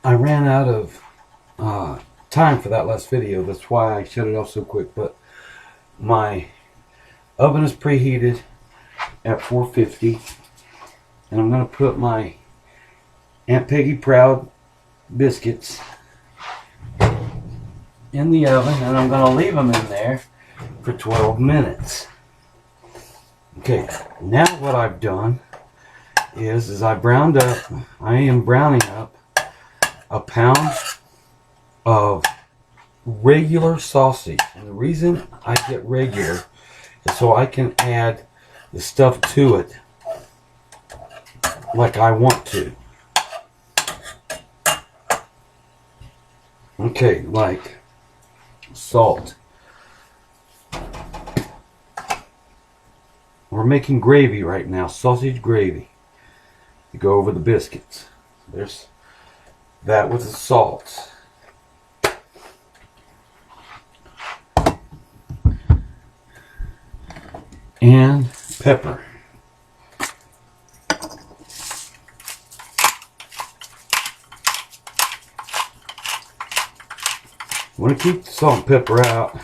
I ran out of time for that last video. That's why I shut it off so quick. But my oven is preheated at 450, and I'm going to put my Aunt Peggy Proud biscuits in the oven, and I'm going to leave them in there for 12 minutes. Okay, now what I've done is I am browning up a pound of regular sausage. And the reason I get regular is so I can add the stuff to it like I want to. Okay, like salt. We're making gravy right now, sausage gravy, to go over the biscuits. There's that with the salt. And pepper. I want to keep the salt and pepper out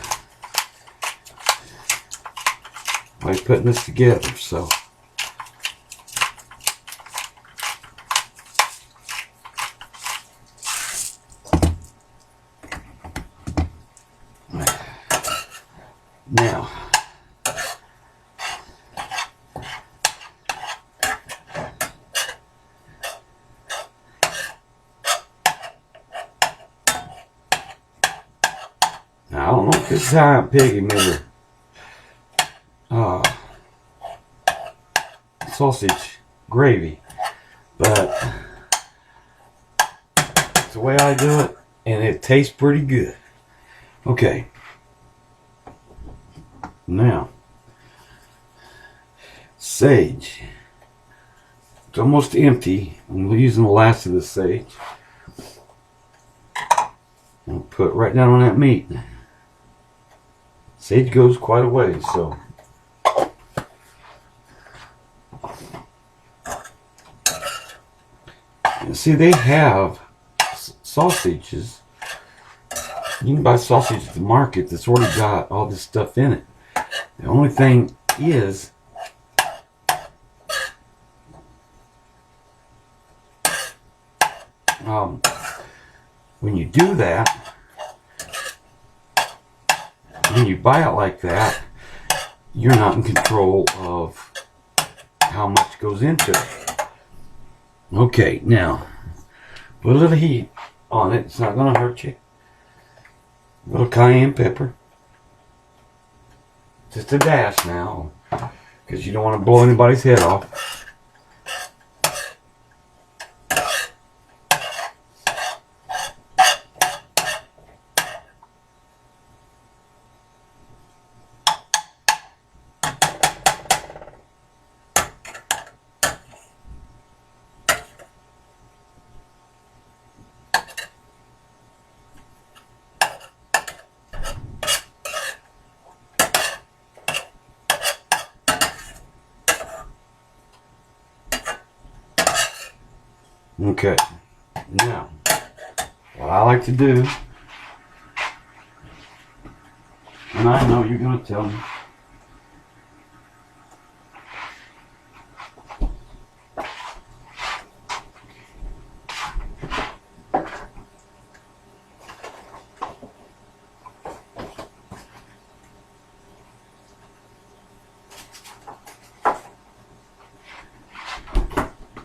by putting this together, so now I don't know if this time Peggy made her sausage gravy, but it's the way I do it, and it tastes pretty good. Okay, now sage. It's almost empty. I'm using the last of the sage. I'll put it right down on that meat. Sage goes quite a ways, so you see they have sausages. You can buy sausage at the market that's already got all this stuff in it. The only thing is when you do that, when you buy it like that, you're not in control of how much goes into it. Okay, now put a little heat on it. It's not going to hurt you. A little cayenne pepper, just a dash now, because you don't want to blow anybody's head off. Okay, now what I like to do, and I know you're going to tell me,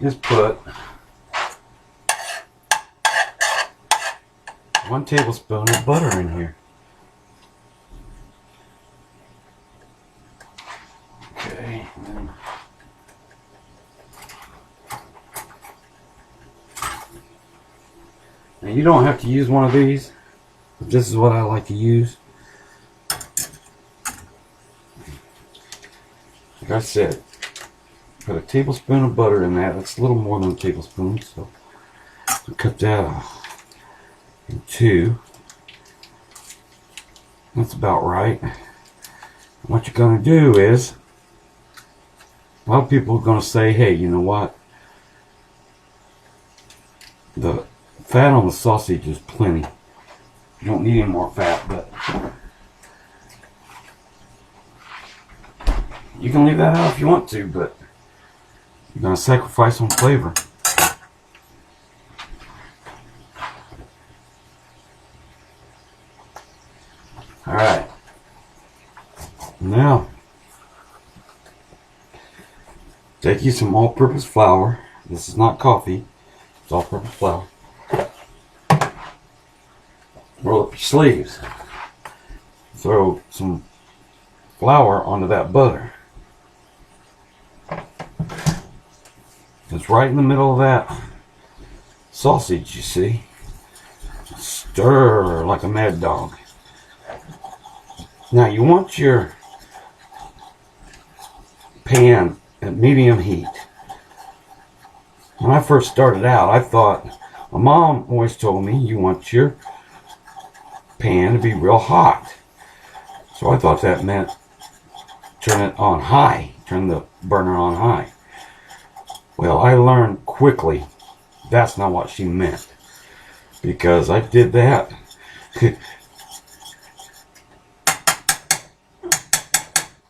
just put 1 tablespoon of butter in here. Okay. Now you don't have to use one of these, but this is what I like to use. Like I said, put a tablespoon of butter in that. That's a little more than a tablespoon, so we'll cut that off. And 2. That's about right. What you're going to do is, a lot of people are going to say, hey, you know what? The Fat on the sausage is plenty. You don't need any more fat, but you can leave that out if you want to, but you're going to sacrifice on flavor. Alright. Now, take you some all-purpose flour. This is not coffee. It's all-purpose flour. Roll up your sleeves. Throw some flour onto that butter. It's right in the middle of that sausage, you see. Stir like a mad dog. Now you want your pan at medium heat. When I first started out, I thought, my mom always told me you want your pan to be real hot. So I thought that meant turn it on high, turn the burner on high. Well, I learned quickly that's not what she meant, because I did that.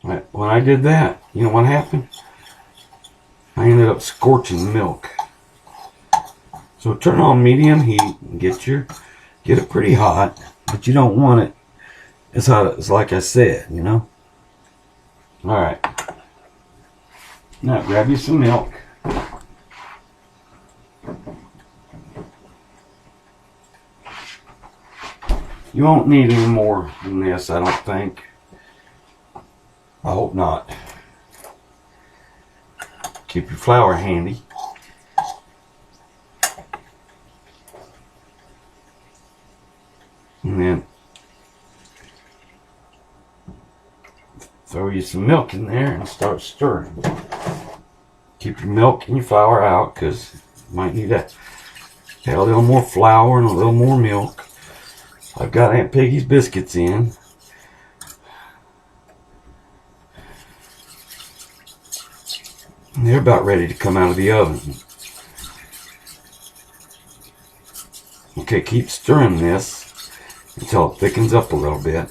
When I did that, you know what happened? I ended up scorching milk. So turn on medium heat and get it pretty hot, but you don't want it as hot as like I said, you know. All right. Now grab you some milk. You won't need any more than this, I don't think. I hope not. Keep your flour handy. And then throw you some milk in there and start stirring. Keep your milk and your flour out, because you might need to add a little more flour and a little more milk. I've got Aunt Peggy's biscuits in. And they're about ready to come out of the oven. Okay, keep stirring this until it thickens up a little bit.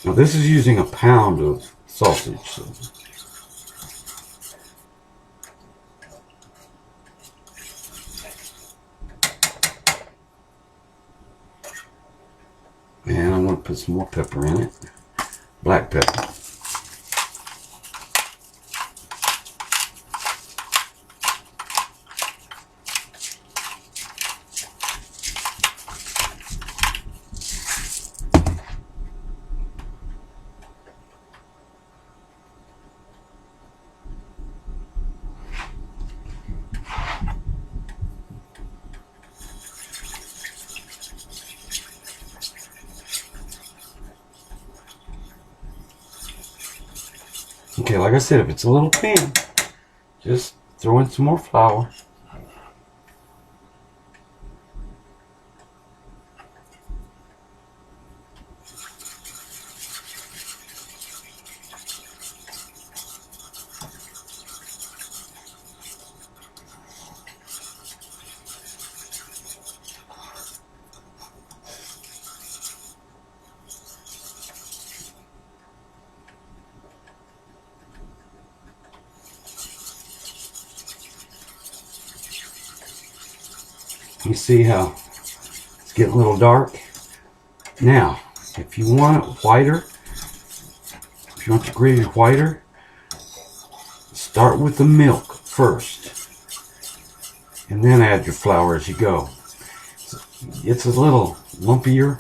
Now this is using a pound of sausage. So. And I'm going to put some more pepper in it. Black pepper. Okay, like I said, if it's a little thin, just throw in some more flour. You see how it's getting a little dark? Now, if you want it whiter, if you want your gravy whiter, start with the milk first. And then add your flour as you go. It's a little lumpier.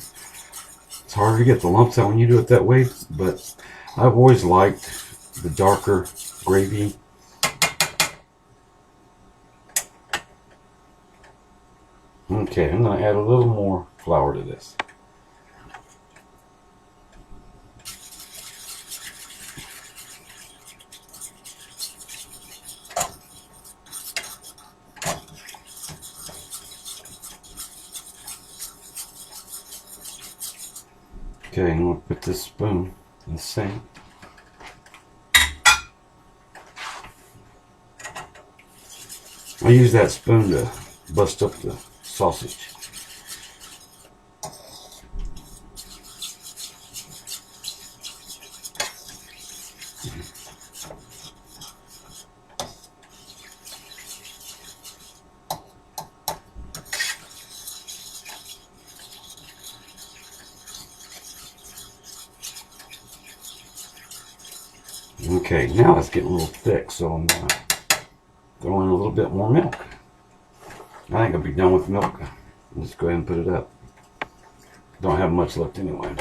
It's harder to get the lumps out when you do it that way, but I've always liked the darker gravy. Okay, I'm going to add a little more flour to this. Okay, I'm going to put this spoon in the sink. I use that spoon to bust up the sausage. Okay, now it's getting a little thick, so I'm going to throw in a little bit more milk. I think I'll be done with milk. Let's go ahead and put it up. Don't have much left anyway.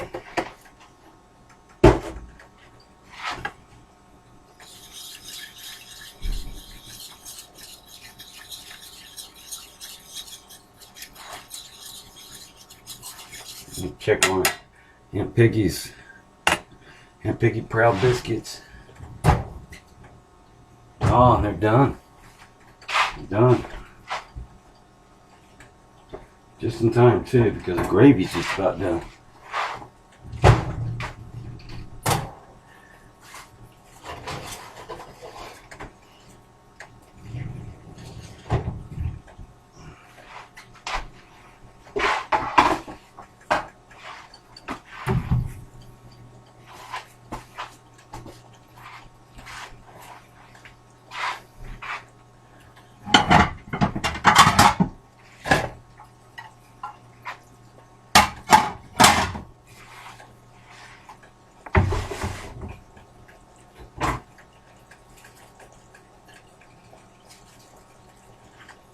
Check on it. Aunt Peggy's. Aunt Peggy Proud Biscuits. Oh, and they're done. Done. Just in time too, because the gravy's just about done.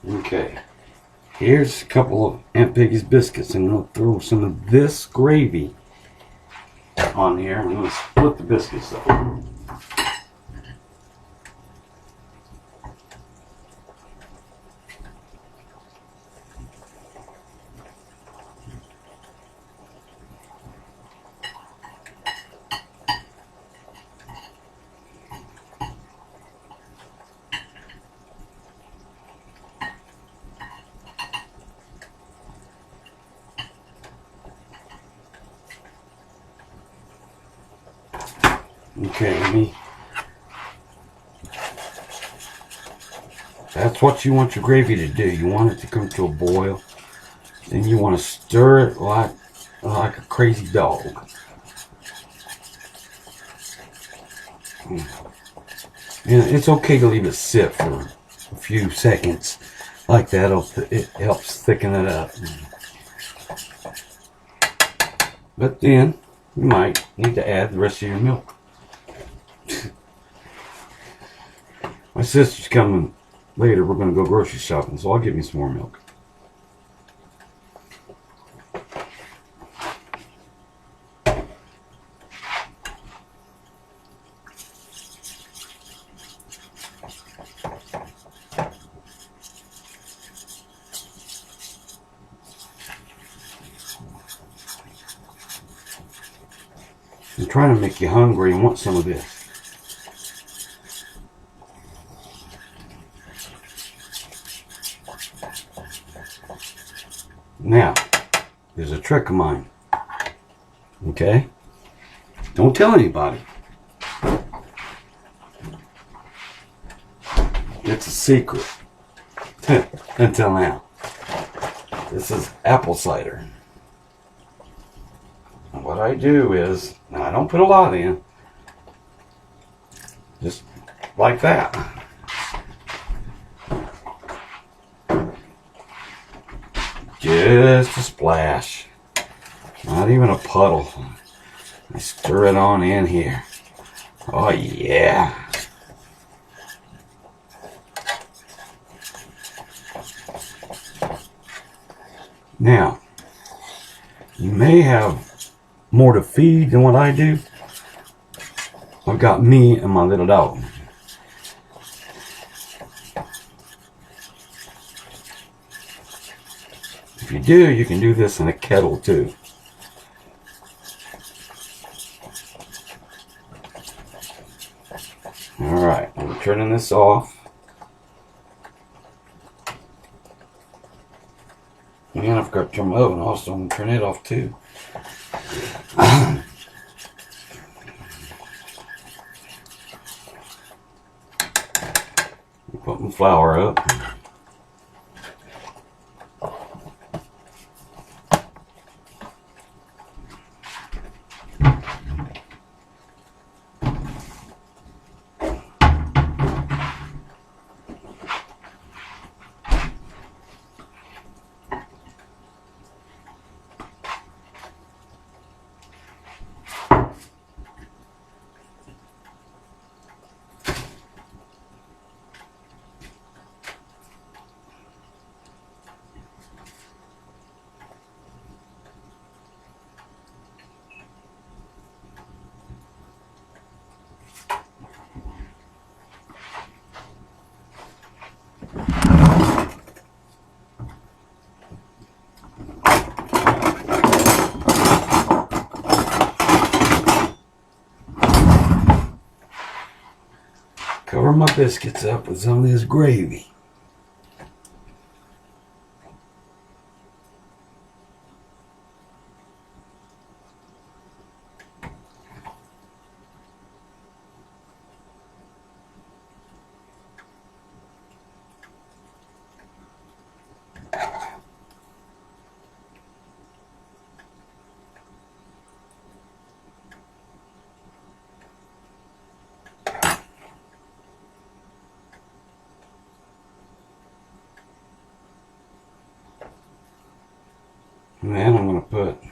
Okay, here's a couple of Aunt Peggy's biscuits. I'm going to throw some of this gravy on here. I'm going to split the biscuits up. Okay, that's what you want your gravy to do. You want it to come to a boil. Then you want to stir it like a crazy dog. And it's okay to leave it sit for a few seconds. Like that, it helps thicken it up. But then, you might need to add the rest of your milk. My sister's coming later. We're going to go grocery shopping, so I'll give you some more milk. I'm trying to make you hungry and want some of this. Now, there's a trick of mine. Okay? Don't tell anybody. It's a secret. Until now. This is apple cider. And what I do is, now I don't put a lot in. Just like that. Just a splash. Not even a puddle. I stir it on in here. Oh yeah. Now, you may have more to feed than what I do. I've got me and my little dog. If you do, you can do this in a kettle too. Alright, I'm turning this off. And I forgot to turn my oven off, so I'm going to turn it off too. Put my flour up. Cover my biscuits up with some of this gravy. And then I'm going to put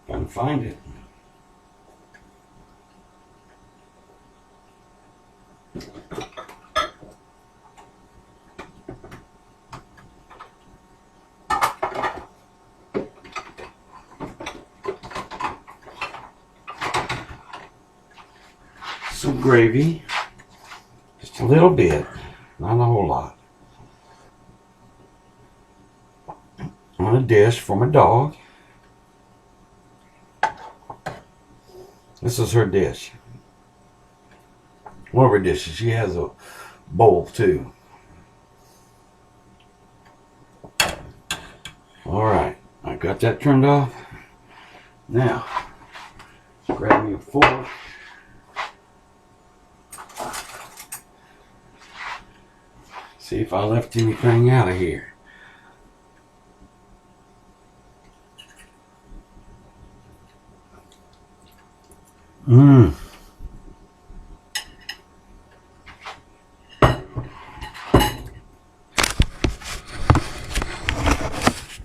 if I can find it. Some gravy, just a little bit, not a whole lot, on a dish for my dog. This is her dish. One of her dishes. She has a bowl too. Alright, I got that turned off. Now, grab me a fork. See if I left anything out of here.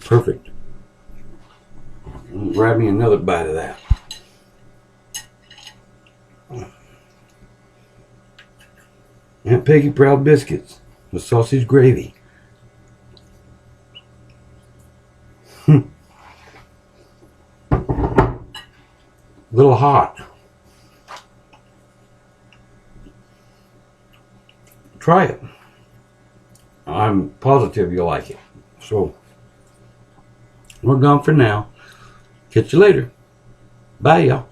Perfect. Grab me another bite of that. And Peggy Proud biscuits with sausage gravy. Little hot. Try it. I'm positive you'll like it. So, we're gone for now. Catch you later. Bye, y'all.